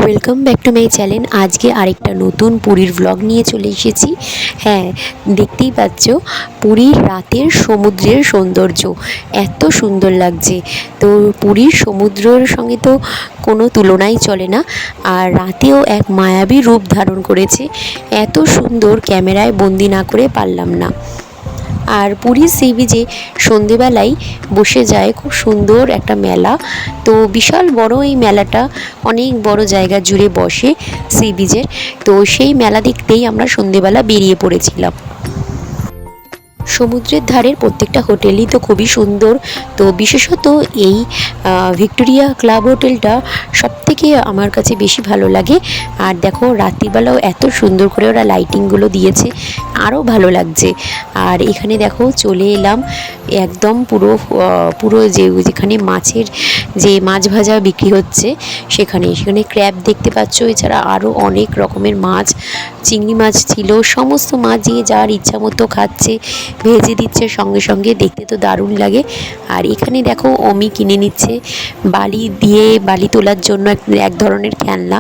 Welcome back to my channel. আজকে আরেকটা নতুন পুরীর ব্লগ নিয়ে চলে এসেছি। হ্যাঁ, দেখতেই পাচ্ছ পুরীর রাতের সমুদ্রের সৌন্দর্য এত সুন্দর লাগছে। তো পুরীর সমুদ্রের সঙ্গে তো কোনো তুলনাই চলে না, আর রাতেও এক মায়াবী রূপ ধারণ করেছে। এত সুন্দর ক্যামেরায় বন্দি না করে পারলাম না। আর পুরীর সি বিচে সন্ধেবেলায় বসে যায় খুব সুন্দর একটা মেলা। তো বিশাল বড় এই মেলাটা, অনেক বড় জায়গা জুড়ে বসে সি বিচের। তো সেই মেলা দেখতেই আমরা সন্ধেবেলা বেরিয়ে পড়েছিলাম। সমুদ্রের ধারের প্রত্যেকটা হোটেলই তো খুবই সুন্দর। তো বিশেষত এই ভিক্টোরিয়া ক্লাব হোটেলটা সবথেকে আমার কাছে বেশি ভালো লাগে। আর দেখো রাত্রিবেলাও এত সুন্দর করে ওরা লাইটিংগুলো দিয়েছে, আরও ভালো লাগছে। আর এখানে দেখো চলে এলাম একদম পুরো যেখানে মাছের যে মাছ ভাজা বিক্রি হচ্ছে সেখানে ক্র্যাব দেখতে পাচ্ছ, এছাড়া আরও অনেক রকমের মাছ, চিংড়ি মাছ ছিল, সমস্ত মাছ যে যার ইচ্ছা মতো খাচ্ছে, ভেজে দিচ্ছে সঙ্গে সঙ্গে, দেখতে তো দারুণ লাগে। আর এখানে দেখো অমি কিনে নিচ্ছে বালি তোলার জন্য এক ধরনের খেলনা।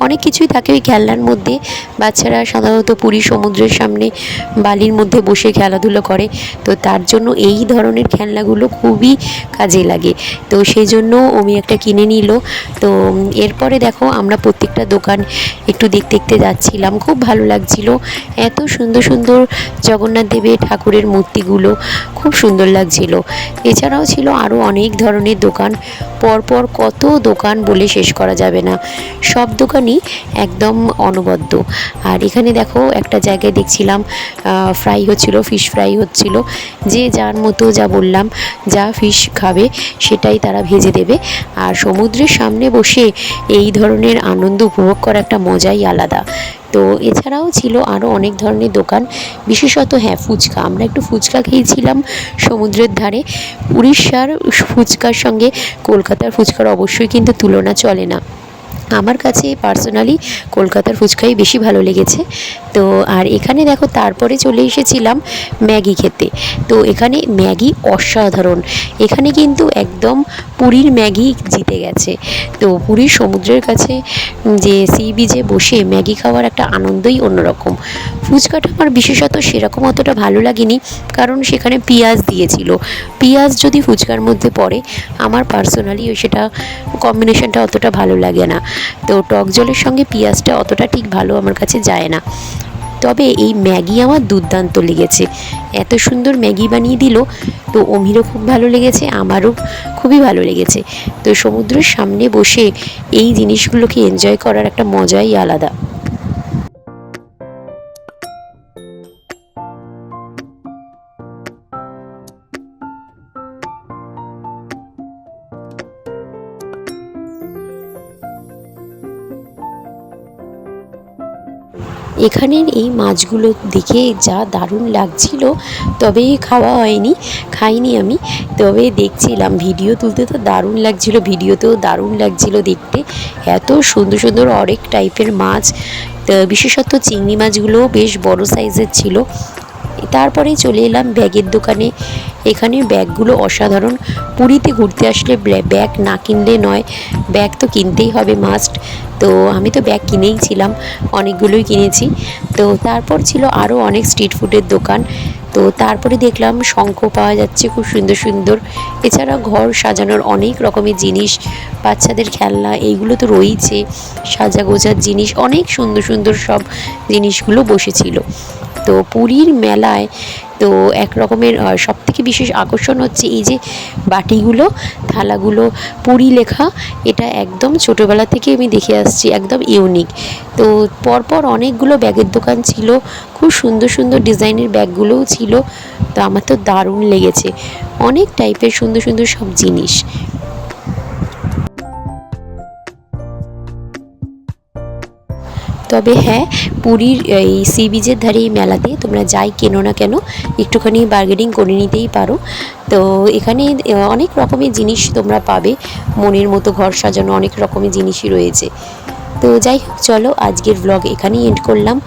অনেক কিছুই থাকে ওই খেলনার মধ্যে। বাচ্চারা সাধারণত পুরী সমুদ্রের সামনে বালির মধ্যে বসে খেলাধুলো করে, তো তার জন্য এই ধরনের খেলনাগুলো খুবই কাজে লাগে। তো সেই জন্য অমি একটা কিনে নিল। তো এরপরে দেখো আমরা প্রত্যেকটা দোকান একটু দেখতে যাচ্ছিলাম, খুব ভালো লাগছিল। এত সুন্দর সুন্দর জগন্নাথ দেবের ঠাকুরের মূর্তিগুলো খুব সুন্দর লাগছিল। এছাড়াও ছিল আরও অনেক ধরনের দোকান, পরপর কত দোকান বলে শেষ করা যাবে না, সব দোকানই একদম অনবদ্য। আর এখানে দেখো একটা জায়গায় দেখছিলাম ফ্রাই হচ্ছিল, ফিশ ফ্রাই হচ্ছিল। যে যার মতো যা বললাম যা ফিশ খাবে সেটাই তারা ভেজে দেবে। আর সমুদ্রের সামনে বসে এই ধরনের আনন্দ উপভোগ করা একটা মজাই আলাদা। তো এছাড়াও ছিল আরও অনেক ধরনের দোকান, বিশেষত হ্যাঁ ফুচকা, আমরা একটু ফুচকা খেয়েছিলাম সমুদ্রের ধারে। উড়িষ্যার ফুচকার সঙ্গে কলকাতার ফুচকার অবশ্যই কিন্তু তুলনা চলে না। আমার কাছে পার্সোনালি কলকাতার ফুচকাই বেশি ভালো লেগেছে। তো আর এখানে দেখো তারপরে চলে এসেছিলাম ম্যাগি খেতে। তো এখানে ম্যাগি অসাধারণ, এখানে কিন্তু একদম পুরীর ম্যাগি জিতে গেছে। তো পুরীর সমুদ্রের কাছে যে সি বিচে বসে ম্যাগি খাওয়ার একটা আনন্দই অন্যরকম। ফুচকাটা আমার বিশেষত সেরকম অতটা ভালো লাগেনি, কারণ সেখানে পেঁয়াজ দিয়েছিল। পেঁয়াজ যদি ফুচকার মধ্যে পড়ে, আমার পার্সোনালি সেটা কম্বিনেশনটা অতটা ভালো লাগে না। তো টক জলের সঙ্গে পেঁয়াজটা অতটা ঠিক ভালো আমার কাছে যায় না। তবে এই ম্যাগি আমার দুর্দান্ত লেগেছে, এত সুন্দর ম্যাগি বানিয়ে দিল। তো অমিরও খুব ভালো লেগেছে, আমারও খুবই ভালো লেগেছে। তো সমুদ্রের সামনে বসে এই জিনিসগুলোকে এনজয় করার একটা মজাই আলাদা। এখানের এই মাছগুলো দেখে যা দারুণ লাগছিল, তবে খাওয়া হয়নি, খাইনি আমি, তবে দেখছিলাম। ভিডিও তুলতে তো দারুণ লাগছিল, ভিডিওতেও দারুণ লাগছিল দেখতে। এত সুন্দর সুন্দর অনেক টাইপের মাছ, বিশেষত চিংড়ি মাছগুলোও বেশ বড় সাইজের ছিল। তারপরেই চলে এলাম ব্যাগের দোকানে। এখানে ব্যাগগুলো অসাধারণ। পুরীতে ঘুরতে আসলে ব্যাগ না কিনলে নয়, ব্যাগ তো কিনতেই হবে মাস্ট। তো আমি তো ব্যাগ কিনেই ছিলাম, অনেকগুলোই কিনেছি। তো তারপর ছিল আরও অনেক স্ট্রিট ফুডের দোকান। তো তারপরে দেখলাম শঙ্খ পাওয়া যাচ্ছে খুব সুন্দর সুন্দর। এছাড়া ঘর সাজানোর অনেক রকমের জিনিস, বাচ্চাদের খেলনা এইগুলো তো রয়েছে, সাজা গোজার জিনিস, অনেক সুন্দর সুন্দর সব জিনিসগুলো বসেছিল। তো পুরীর মেলায় তো এক রকমের সবথেকে বিশেষ আকর্ষণ হচ্ছে এই যে বাটিগুলো, থালাগুলো পুরী লেখা। এটা একদম ছোটোবেলা থেকে আমি দেখে আসছি, একদম ইউনিক। তো পরপর অনেকগুলো ব্যাগের দোকান ছিল, খুব সুন্দর সুন্দর ডিজাইনের ব্যাগগুলোও ছিল। তো আমার তো দারুণ লেগেছে, অনেক টাইপের সুন্দর সুন্দর সব জিনিস। তবে হ্যাঁ, পুরীর এই সি বিচের ধারে এই মেলাতে তোমরা যাই কেনো না কেন, একটুখানি বার্গেনিং করে নিতেই পারো। তো এখানে অনেক রকমের জিনিস তোমরা পাবে, মনের মতো ঘর সাজানো অনেক রকমের জিনিসই রয়েছে। তো যাই হোক, চলো আজকের ব্লগ এখানেই এন্ড করলাম।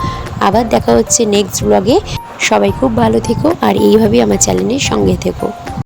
আবার দেখা হচ্ছে নেক্সট ব্লগে। সবাই খুব ভালো থেকো, আর এইভাবেই আমার চ্যানেলের সঙ্গে থেকো।